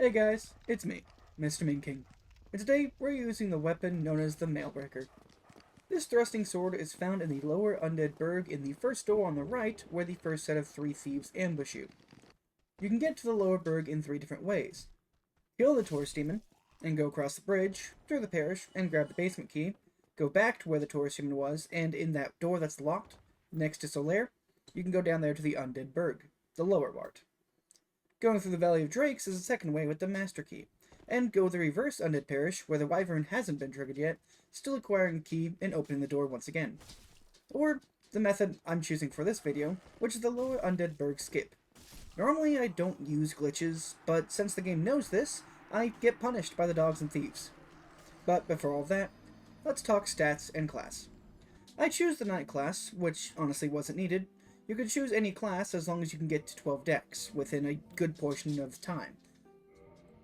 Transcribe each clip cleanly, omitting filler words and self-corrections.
Hey guys, it's me, Mr. Min King, and today we're using the weapon known as the Mailbreaker. This thrusting sword is found in the lower undead burg in the first door on the right, where the first set of 3 thieves ambush you. You can get to the lower burg in 3 different ways. Kill the tourist demon, and go across the bridge, through the parish, and grab the basement key, go back to where the tourist demon was, and in that door that's locked, next to Solaire, you can go down there to the undead burg, the lower part. Going through the Valley of Drakes is a second way with the Master Key, and go the reverse Undead Parish, where the Wyvern hasn't been triggered yet, still acquiring a key and opening the door once again. Or the method I'm choosing for this video, which is the Lower Undead Burg skip. Normally I don't use glitches, but since the game knows this, I get punished by the dogs and thieves. But before all that, let's talk stats and class. I choose the Knight class, which honestly wasn't needed. You could choose any class as long as you can get to 12 decks within a good portion of time.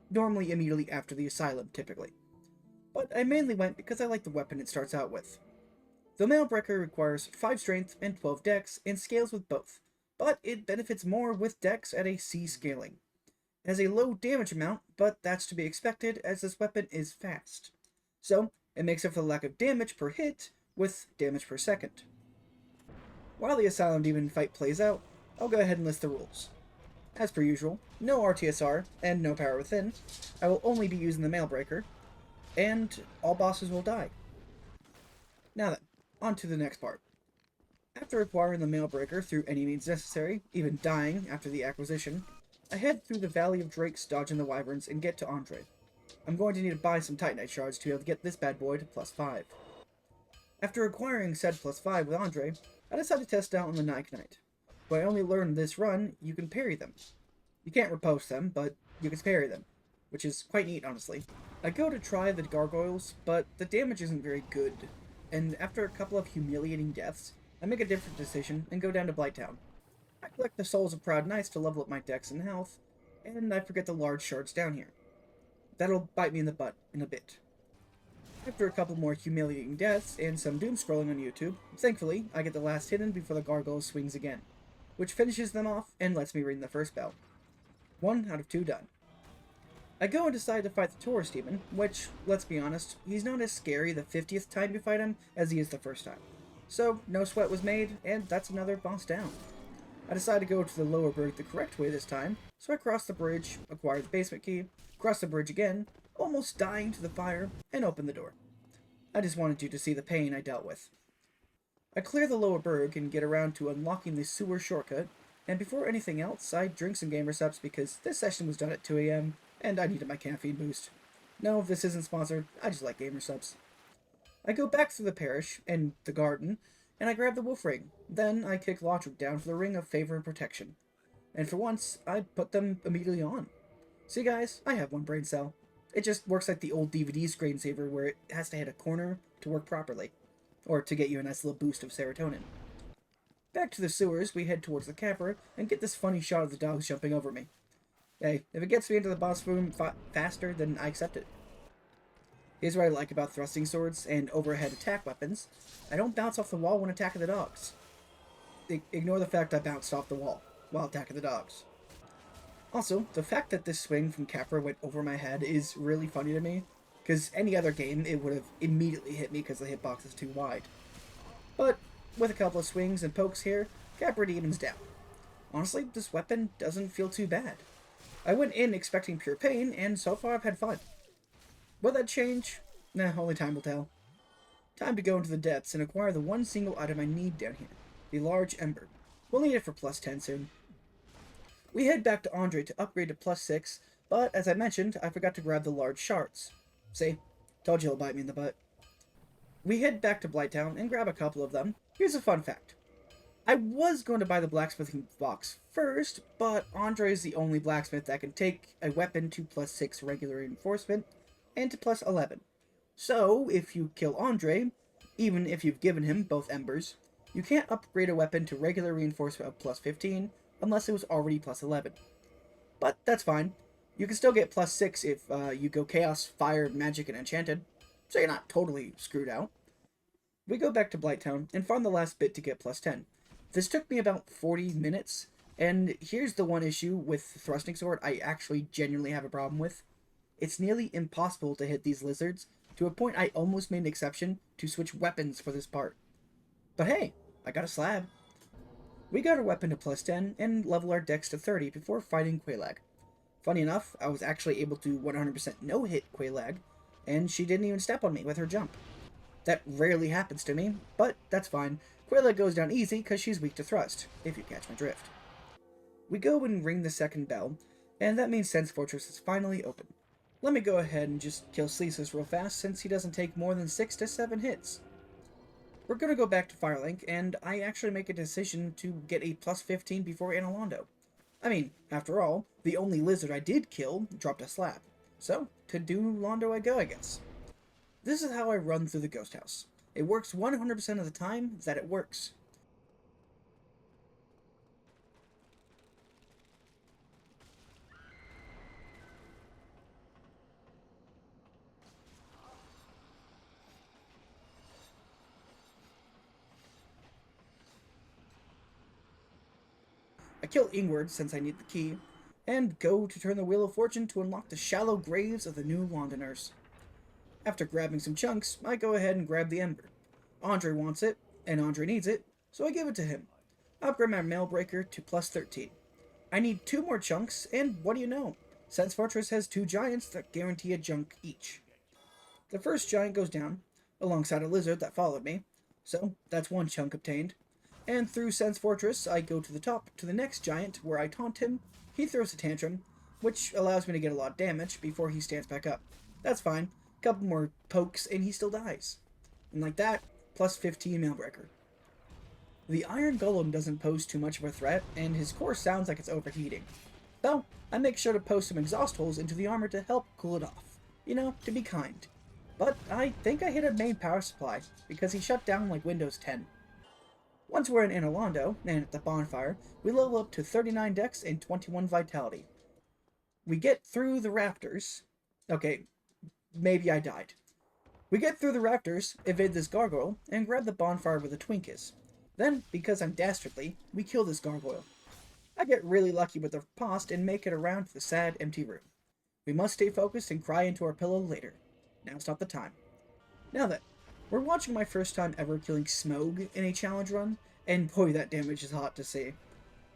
Normally immediately after the Asylum, typically. But I mainly went because I like the weapon it starts out with. The Mailbreaker requires 5 strength and 12 dex and scales with both, but it benefits more with dex at a C scaling. It has a low damage amount, but that's to be expected as this weapon is fast. So, it makes up for the lack of damage per hit with damage per second. While the Asylum Demon fight plays out, I'll go ahead and list the rules. As per usual, no Rtsr and no Power Within. I will only be using the Mailbreaker, and all bosses will die. Now then, on to the next part. After acquiring the Mailbreaker through any means necessary, even dying after the acquisition, I head through the Valley of Drakes dodging the Wyverns and get to Andre. I'm going to need to buy some Titanite shards to be able to get this bad boy to +5. After acquiring said +5 with Andre, I decided to test out on the Nike Knight. But I only learned this run, you can parry them. You can't riposte them, but you can parry them, which is quite neat, honestly. I go to try the gargoyles, but the damage isn't very good, and after a couple of humiliating deaths, I make a different decision and go down to Blighttown. I collect the souls of proud knights to level up my dex and health, and I forget the large shards down here. That'll bite me in the butt in a bit. After a couple more humiliating deaths and some doom scrolling on YouTube, thankfully, I get the last hidden before the gargoyle swings again, which finishes them off and lets me ring the first bell. 1 out of 2 done. I go and decide to fight the tourist demon, which, let's be honest, he's not as scary the 50th time you fight him as he is the first time. So, no sweat was made, and that's another boss down. I decide to go to the lower burg the correct way this time, so I cross the bridge, acquire the basement key, cross the bridge again, almost dying to the fire, and open the door. I just wanted you to see the pain I dealt with. I clear the lower burg and get around to unlocking the sewer shortcut, and before anything else, I drink some gamer subs because this session was done at 2 AM, and I needed my caffeine boost. No, this isn't sponsored, I just like gamer subs. I go back through the parish, and the garden, and I grab the wolf ring. Then I kick Lotric down for the ring of favor and protection. And for once, I put them immediately on. See guys, I have 1 brain cell. It just works like the old DVD screensaver where it has to hit a corner to work properly, or to get you a nice little boost of serotonin. Back to the sewers, we head towards the cavern and get this funny shot of the dogs jumping over me. Hey, if it gets me into the boss room faster, then I accept it. Here's what I like about thrusting swords and overhead attack weapons. I don't bounce off the wall when attacking the dogs. Ignore the fact I bounced off the wall while attacking the dogs. Also, the fact that this swing from Capra went over my head is really funny to me, because any other game it would have immediately hit me because the hitbox is too wide. But with a couple of swings and pokes here, Capra evens down. Honestly, this weapon doesn't feel too bad. I went in expecting pure pain, and so far I've had fun. Will that change? Nah, only time will tell. Time to go into the depths and acquire the one single item I need down here, the large ember. We'll need it for +10 soon. We head back to Andre to upgrade to +6, but as I mentioned, I forgot to grab the large shards. See? Told you it'll bite me in the butt. We head back to Blighttown and grab a couple of them. Here's a fun fact. I was going to buy the blacksmithing box first, but Andre is the only blacksmith that can take a weapon to +6 regular reinforcement and to +11. So, if you kill Andre, even if you've given him both embers, you can't upgrade a weapon to regular reinforcement of +15 unless it was already +11. But that's fine. You can still get +6 if you go Chaos, Fire, Magic, and Enchanted, so you're not totally screwed out. We go back to Blighttown and find the last bit to get +10. This took me about 40 minutes, And here's the one issue with the thrusting sword I actually genuinely have a problem with. It's nearly impossible to hit these lizards, to a point I almost made an exception to switch weapons for this part. But hey, I got a slab. We got our weapon to plus 10 and level our dex to 30 before fighting Quelaag. Funny enough, I was actually able to 100% no-hit Quelaag, and she didn't even step on me with her jump. That rarely happens to me, but that's fine. Quelaag goes down easy because she's weak to thrust, if you catch my drift. We go and ring the second bell, and that means Sense Fortress is finally open. Let me go ahead and just kill Sleesus real fast since he doesn't take more than 6 to 7 hits. We're going to go back to Firelink, and I actually make a decision to get a plus 15 before Analondo. I mean, after all, the only lizard I did kill dropped a slab. So, to do Londo I go, I guess. This is how I run through the ghost house. It works 100% of the time that it works. I kill Ingward since I need the key, and go to turn the Wheel of Fortune to unlock the shallow graves of the new Londoners. After grabbing some chunks, I go ahead and grab the Ember. Andre wants it, and Andre needs it, so I give it to him. Upgrade my Mailbreaker to plus 13. I need 2 more chunks, and what do you know? Sense Fortress has 2 giants that guarantee a chunk each. The first giant goes down, alongside a lizard that followed me, so that's 1 chunk obtained. And through Sense Fortress, I go to the top, to the next giant, where I taunt him. He throws a tantrum, which allows me to get a lot of damage before he stands back up. That's fine. Couple more pokes, and he still dies. And like that, plus 15 Mailbreaker. The Iron Golem doesn't pose too much of a threat, and his core sounds like it's overheating. So, I make sure to post some exhaust holes into the armor to help cool it off. You know, to be kind. But I think I hit a main power supply, because he shut down like Windows 10. Once we're in Analondo, and at the bonfire, we level up to 39 dex and 21 vitality. We get through the rafters. Okay, maybe I died. We get through the rafters, evade this gargoyle, and grab the bonfire where the twink is. Then, because I'm dastardly, we kill this gargoyle. I get really lucky with the post and make it around to the sad, empty room. We must stay focused and cry into our pillow later. Now's not the time. Now then, we're watching my first time ever killing Smough in a challenge run, and boy, that damage is hot to see.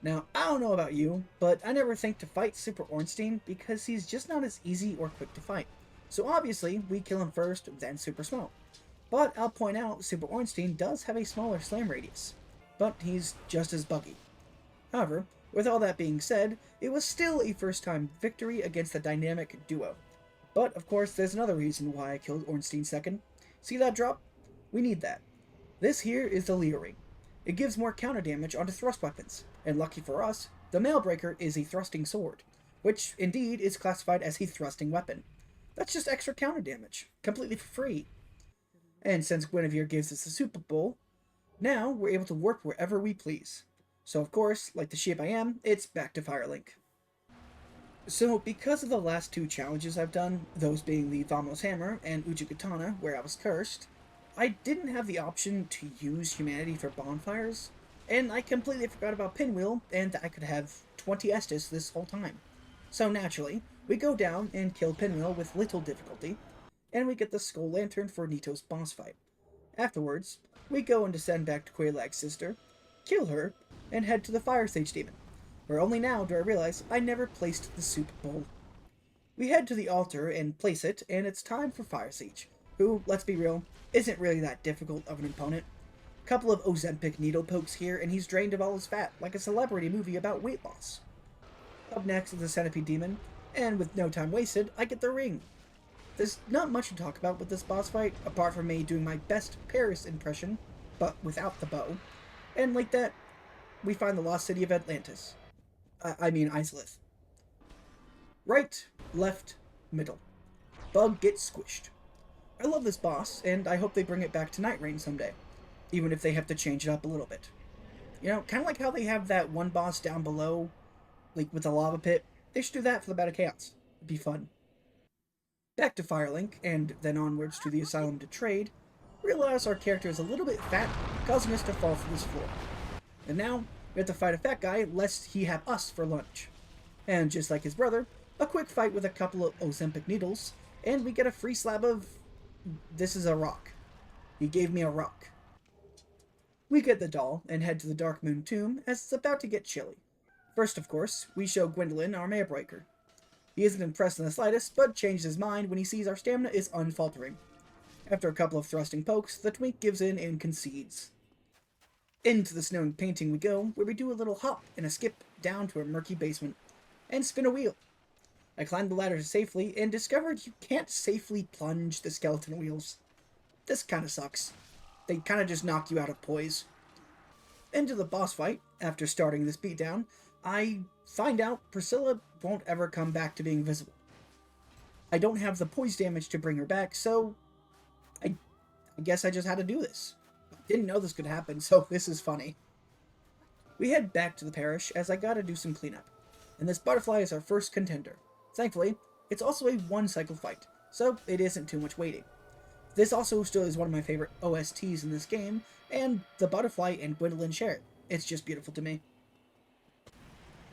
Now, I don't know about you, but I never think to fight Super Ornstein because he's just not as easy or quick to fight. So obviously, we kill him first, then Super Smough. But I'll point out, Super Ornstein does have a smaller slam radius, but he's just as buggy. However, with all that being said, it was still a first-time victory against the dynamic duo. But, of course, there's another reason why I killed Ornstein second. See that drop? We need that. This here is the Leo Ring. It gives more counter damage onto thrust weapons, and lucky for us, the Mailbreaker is a thrusting sword, which indeed is classified as a thrusting weapon. That's just extra counter damage, completely for free. And since Guinevere gives us the Super Bowl, now we're able to warp wherever we please. So of course, like the sheep I am, it's back to Firelink. So because of the last 2 challenges I've done, those being the Vamos Hammer and Ujigatana, where I was cursed, I didn't have the option to use humanity for bonfires, and I completely forgot about Pinwheel, and I could have 20 Estus this whole time. So naturally, we go down and kill Pinwheel with little difficulty, and we get the Skull Lantern for Nito's boss fight. Afterwards, we go and descend back to Quelaag's sister, kill her, and head to the Fire Sage Demon, where only now do I realize I never placed the Soup Bowl. We head to the altar and place it, and it's time for Fire Sage, who, let's be real, isn't really that difficult of an opponent. Couple of Ozempic needle pokes here, and he's drained of all his fat, like a celebrity movie about weight loss. Up next is the Centipede Demon, and with no time wasted, I get the ring. There's not much to talk about with this boss fight, apart from me doing my best Paris impression, but without the bow. And like that, we find the lost city of Atlantis. Islith. Right, left, middle. Bug gets squished. I love this boss, and I hope they bring it back to Night Rain someday, even if they have to change it up a little bit. You know, kind of like how they have that one boss down below, like with the lava pit. They should do that for the Battle of Chaos. It'd be fun. Back to Firelink, and then onwards to the Asylum to trade, realize our character is a little bit fat, causing us to fall through this floor. And now, We have to fight a fat guy lest he have us for lunch. And just like his brother, a quick fight with a couple of Ozempic needles, and we get a free slab of... This is a rock. He gave me a rock. We get the doll and head to the Dark Moon tomb as it's about to get chilly. First, of course, we show Gwendolyn our Mailbreaker. He isn't impressed in the slightest, but changes his mind when he sees our stamina is unfaltering. After a couple of thrusting pokes, the twink gives in and concedes. Into the snowing painting we go, where we do a little hop and a skip down to a murky basement, and spin a wheel. I climbed the ladder safely and discovered you can't safely plunge the skeleton wheels. This kinda sucks. They kinda just knock you out of poise. Into the boss fight, after starting this beatdown, I find out Priscilla won't ever come back to being visible. I don't have the poise damage to bring her back, so I guess I just had to do this. Didn't know this could happen, so this is funny. We head back to the parish as I gotta do some cleanup, and this butterfly is our first contender. Thankfully, it's also a one-cycle fight, so it isn't too much waiting. This also still is one of my favorite OSTs in this game, and the butterfly and Gwendolyn share it. It's just beautiful to me.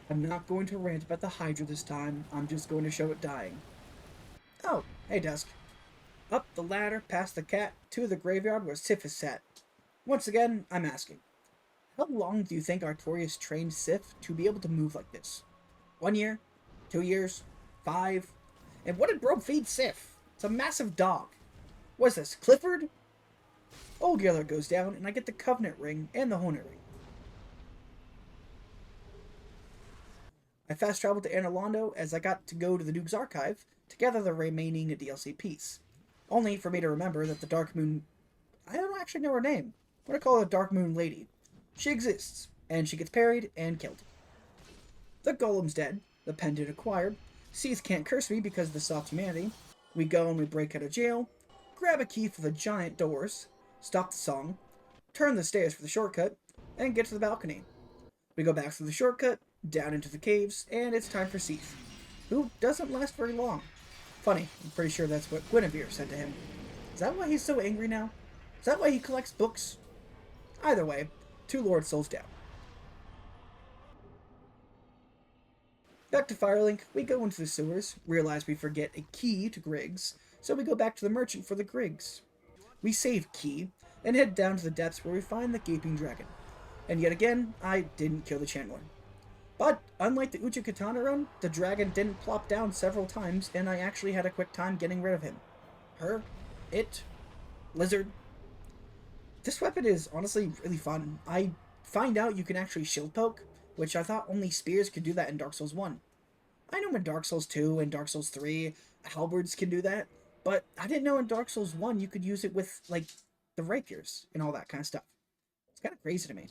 I'm not going to rant about the Hydra this time, I'm just going to show it dying. Oh, hey Dusk. Up the ladder, past the cat, to the graveyard where Sif is sat. Once again, I'm asking, how long do you think Artorias trained Sif to be able to move like this? 1 year? 2 years? 5? And what did Bro feed Sif? It's a massive dog. What's this, Clifford? Old Yeller goes down, and I get the Covenant Ring and the Hornet Ring. I fast traveled to Analondo as I got to go to the Duke's Archive to gather the remaining DLC piece. Only for me to remember that the Dark Moon... I don't actually know her name. I'm gonna call her the Dark Moon Lady. She exists, and she gets parried and killed. The Golem's dead, the pendant acquired, Seath can't curse me because of the soft humanity. We go and we break out of jail, grab a key for the giant doors, stop the song, turn the stairs for the shortcut, and get to the balcony. We go back through the shortcut, down into the caves, and it's time for Seath, who doesn't last very long. Funny, I'm pretty sure that's what Guinevere said to him. Is that why he's so angry now? Is that why he collects books? Either way, 2 Lord Souls down. Back to Firelink, we go into the sewers, realize we forget a key to Griggs, so we go back to the merchant for the Griggs. We save Key, and head down to the depths where we find the Gaping Dragon. And yet again, I didn't kill the Channeler. But, unlike the Uchiha Katana run, the dragon didn't plop down several times, and I actually had a quick time getting rid of him. Her, it, lizard. This weapon is honestly really fun. I find out you can actually shield poke, which I thought only spears could do that in Dark Souls 1. I know in Dark Souls 2 and Dark Souls 3, halberds can do that, but I didn't know in Dark Souls 1 you could use it with, like, the rapiers and all that kind of stuff. It's kind of crazy to me.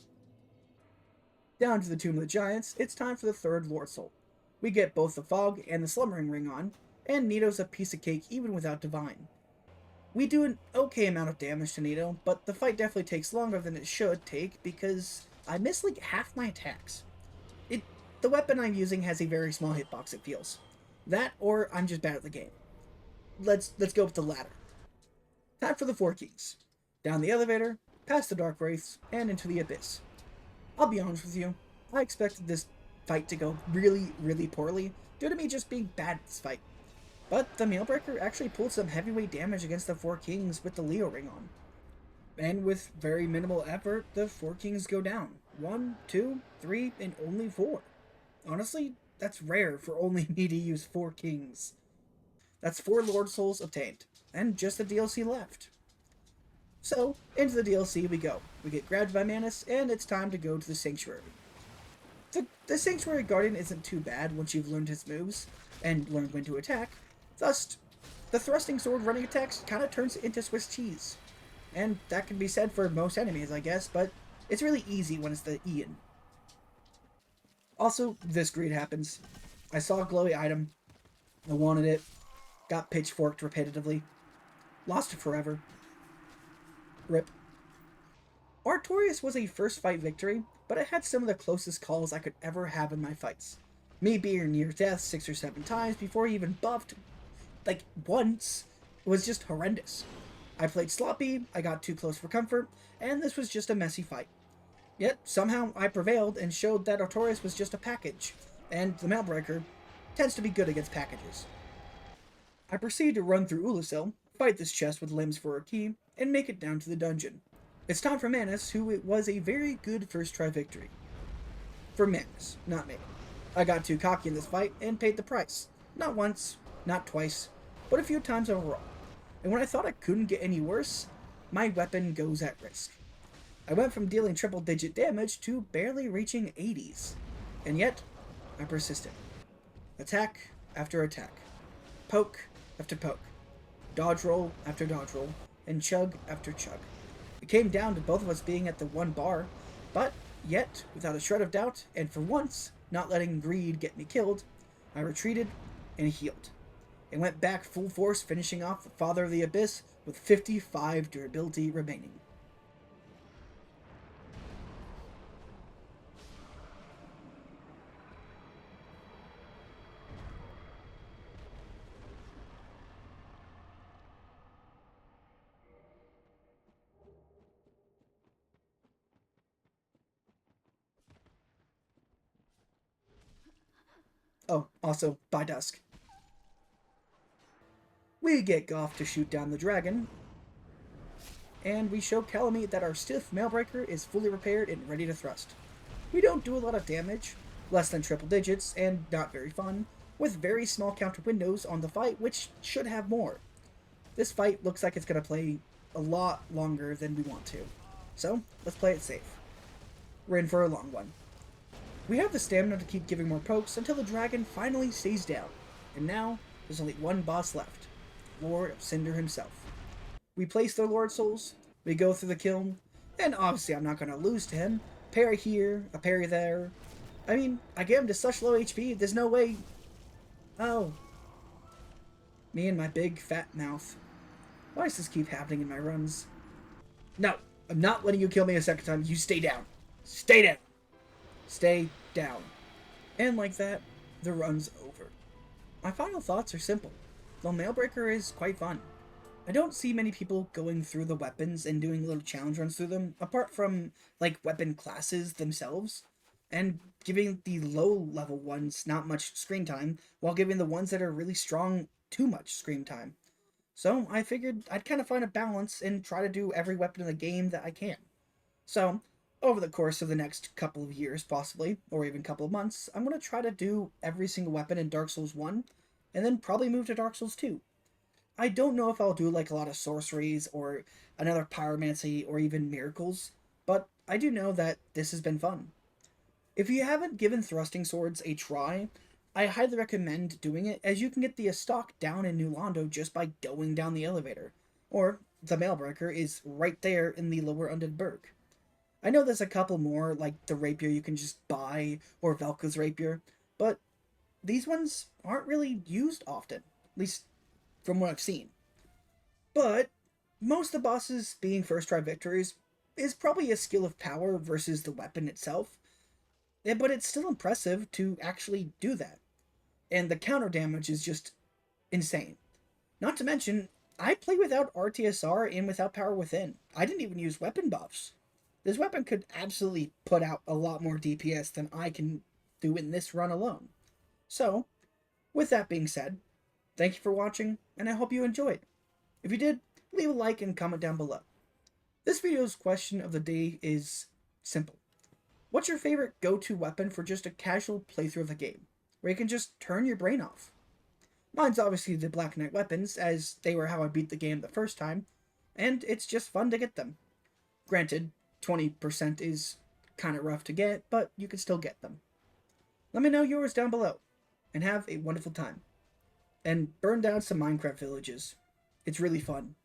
Down to the Tomb of the Giants, it's time for the 3rd Lord Soul. We get both the Fog and the Slumbering Ring on, and Nito's a piece of cake even without Divine. We do an okay amount of damage to Nito, but the fight definitely takes longer than it should take because I miss like half my attacks. The weapon I'm using has a very small hitbox, it feels. That, or I'm just bad at the game. Let's go with the latter. Time for the 4 Kings. Down the elevator, past the Dark Wraiths, and into the Abyss. I'll be honest with you, I expected this fight to go really, really poorly due to me just being bad at this fight. But the Mailbreaker actually pulled some heavyweight damage against the 4 Kings with the Leo ring on. And with very minimal effort, the 4 Kings go down. 1, 2, 3, and only 4. Honestly, that's rare for only me to use 4 Kings. That's 4 Lord Souls obtained, and just the DLC left. So, into the DLC we go. We get grabbed by Manus, and it's time to go to the Sanctuary. The Sanctuary Guardian isn't too bad once you've learned his moves, and learned when to attack. Thus, the thrusting sword running attacks kind of turns into Swiss cheese. And that can be said for most enemies, I guess, but it's really easy when it's the Ian. Also, this greed happens. I saw a glowy item. I wanted it. Got pitchforked repetitively. Lost it forever. Rip. Artorias was a first fight victory, but it had some of the closest calls I could ever have in my fights. Me being near death 6 or 7 times before he even buffed, like, once, was just horrendous. I played sloppy, I got too close for comfort, and this was just a messy fight. Yet, somehow I prevailed and showed that Artorias was just a package, and the Mailbreaker tends to be good against packages. I proceed to run through Ulusil, fight this chest with limbs for a key, and make it down to the dungeon. It's time for Manus, who it was a very good first try victory. For Manus, not me. I got too cocky in this fight and paid the price. Not once, not twice, but a few times overall. And when I thought I couldn't get any worse, my weapon goes at risk. I went from dealing triple digit damage to barely reaching 80s. And yet, I persisted. Attack after attack. Poke after poke. Dodge roll after dodge roll. And chug after chug. It came down to both of us being at the one bar, but yet, without a shred of doubt, and for once, not letting greed get me killed, I retreated and healed. And went back full force, finishing off the Father of the Abyss with 55 durability remaining. Oh, also, by dusk. We get Goff to shoot down the dragon, and we show Calamite that our stiff Mailbreaker is fully repaired and ready to thrust. We don't do a lot of damage, less than triple digits, and not very fun, with very small counter windows on the fight, which should have more. This fight looks like it's going to play a lot longer than we want to. So, let's play it safe. We're in for a long one. We have the stamina to keep giving more pokes until the dragon finally stays down, and now there's only one boss left, Lord of Cinder himself. We place their Lord Souls, we go through the kiln, and obviously I'm not going to lose to him. Parry here, a parry there. I mean, I get him to such low HP, there's no way... Oh. Me and my big fat mouth. Why does this keep happening in my runs? No, I'm not letting you kill me a second time. You stay down. Stay down. Stay down. And like that, the run's over. My final thoughts are simple. The Mailbreaker is quite fun. I don't see many people going through the weapons and doing little challenge runs through them, apart from, like, weapon classes themselves, and giving the low-level ones not much screen time, while giving the ones that are really strong too much screen time. So I figured I'd kind of find a balance and try to do every weapon in the game that I can. So, over the course of the next couple of years, possibly, or even couple of months, I'm going to try to do every single weapon in Dark Souls 1, and then probably move to Dark Souls 2. I don't know if I'll do like a lot of sorceries or another pyromancy or even miracles, but I do know that this has been fun. If you haven't given thrusting swords a try, I highly recommend doing it, as you can get the stock down in New Londo just by going down the elevator, or the Mailbreaker is right there in the lower Undead Burg. I know there's a couple more, like the Rapier you can just buy, or Velka's Rapier, but these ones aren't really used often, at least from what I've seen. But most of the bosses being first try victories is probably a skill of power versus the weapon itself, but it's still impressive to actually do that. And the counter damage is just insane. Not to mention, I play without Rtsr and without Power Within. I didn't even use weapon buffs. This weapon could absolutely put out a lot more DPS than I can do in this run alone. So, with that being said, thank you for watching, and I hope you enjoyed. If you did, leave a like and comment down below. This video's question of the day is simple. What's your favorite go-to weapon for just a casual playthrough of the game, where you can just turn your brain off? Mine's obviously the Black Knight weapons, as they were how I beat the game the first time, and it's just fun to get them. Granted, 20% is kind of rough to get, but you can still get them. Let me know yours down below, and have a wonderful time. And burn down some Minecraft villages. It's really fun.